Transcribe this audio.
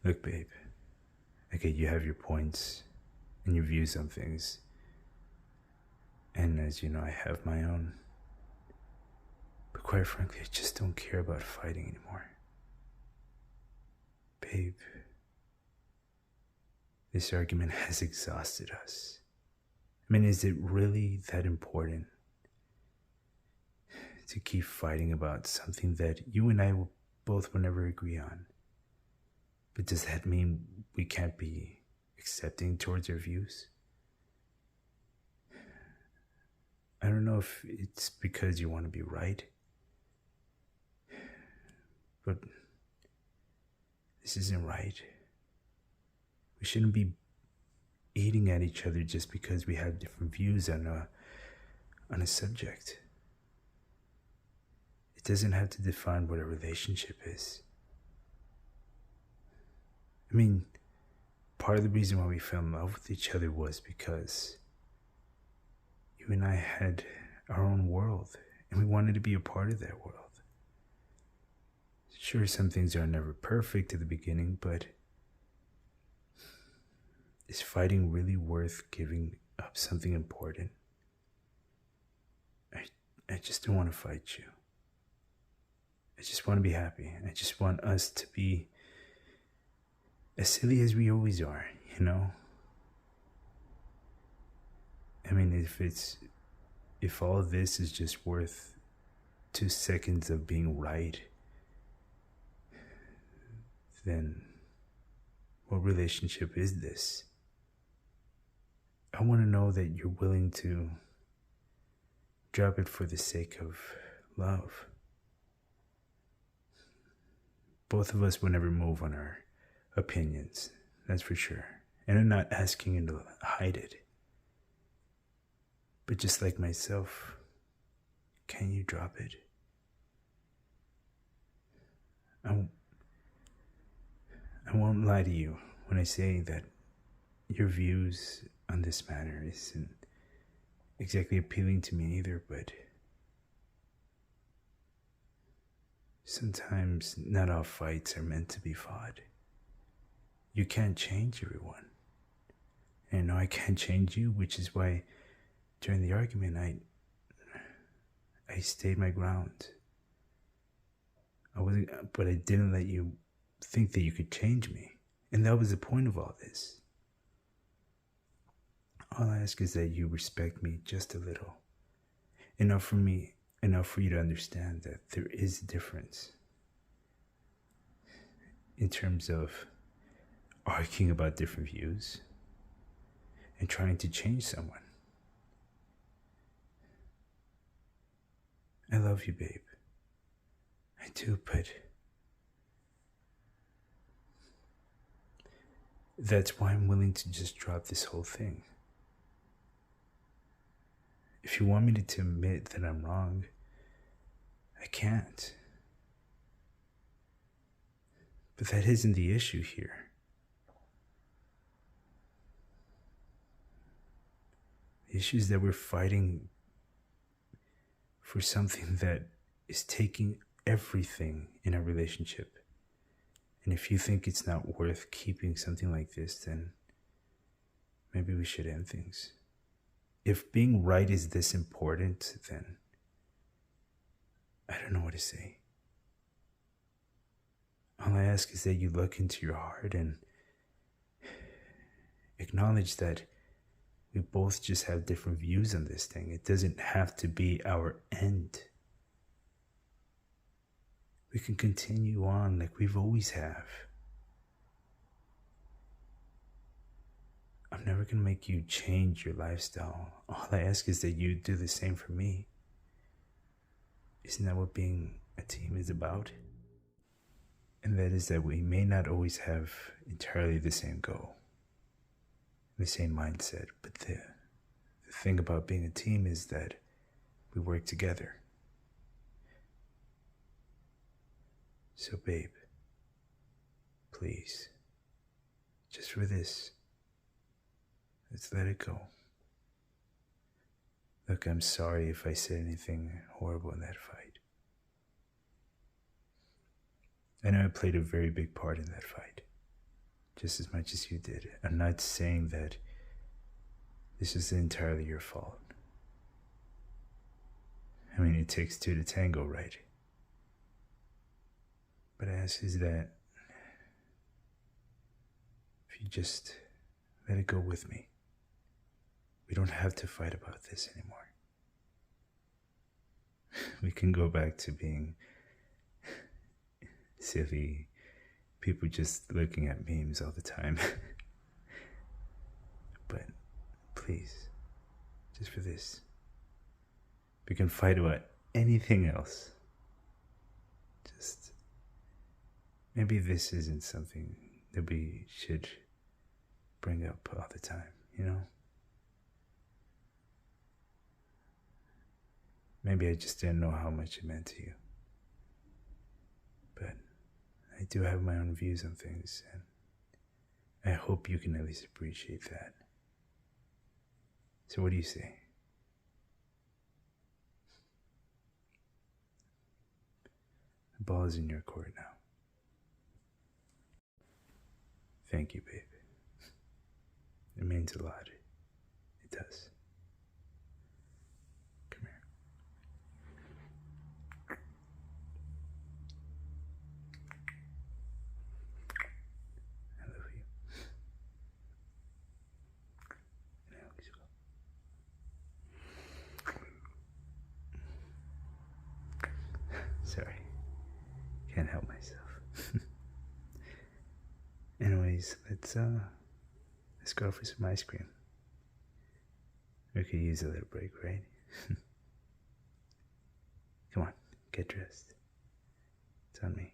Look, babe, okay, you have your points and your views on things. And as you know, I have my own. But quite frankly, I just don't care about fighting anymore. Babe, this argument has exhausted us. I mean, is it really that important to keep fighting about something that you and I both will never agree on? But does that mean we can't be accepting towards our views? I don't know if it's because you want to be right, but this isn't right. We shouldn't be eating at each other just because we have different views on a subject. It doesn't have to define what a relationship is. I mean, part of the reason why we fell in love with each other was because you and I had our own world, and we wanted to be a part of that world. Sure, some things are never perfect at the beginning, but is fighting really worth giving up something important? I just don't want to fight you. I just want to be happy. I just want us to be as silly as we always are, you know? I mean, if all of this is just worth 2 seconds of being right, then what relationship is this? I want to know that you're willing to drop it for the sake of love. Both of us will never move on our opinions, that's for sure. And I'm not asking you to hide it. But just like myself, can you drop it? I won't lie to you when I say that your views on this matter isn't exactly appealing to me either, but sometimes not all fights are meant to be fought. You can't change everyone. And no, I can't change you, which is why during the argument I stayed my ground. But I didn't let you think that you could change me. And that was the point of all this. All I ask is that you respect me just a little. Enough for you to understand that there is a difference in terms of arguing about different views and trying to change someone. I love you, babe. I do, but that's why I'm willing to just drop this whole thing. If you want me to admit that I'm wrong, I can't. But that isn't the issue here. The issue is that we're fighting for something that is taking everything in our relationship. And if you think it's not worth keeping something like this, then maybe we should end things. If being right is this important, then I don't know what to say. All I ask is that you look into your heart and acknowledge that we both just have different views on this thing. It doesn't have to be our end. We can continue on like we've always have. I'm never going to make you change your lifestyle. All I ask is that you do the same for me. Isn't that what being a team is about? And that is that we may not always have entirely the same goal, the same mindset, but the thing about being a team is that we work together. So babe, please, just for this, let's let it go. Look, I'm sorry if I said anything horrible in that fight. I know I played a very big part in that fight. just as much as you did. I'm not saying that this is entirely your fault. I mean, it takes two to tango, right? But I ask is that if you just let it go with me, we don't have to fight about this anymore. We can go back to being silly people just looking at memes all the time. But please, just for this, we can fight about anything else. Just maybe this isn't something that we should bring up all the time, you know? Maybe I just didn't know how much it meant to you. But I do have my own views on things, and I hope you can at least appreciate that. So what do you say? The ball is in your court now. Thank you, babe. It means a lot. It does. Come here. I love you. And I always will. Sorry. Can't help myself. Anyways, let's go for some ice cream. We could use a little break, right? Come on, get dressed. It's on me.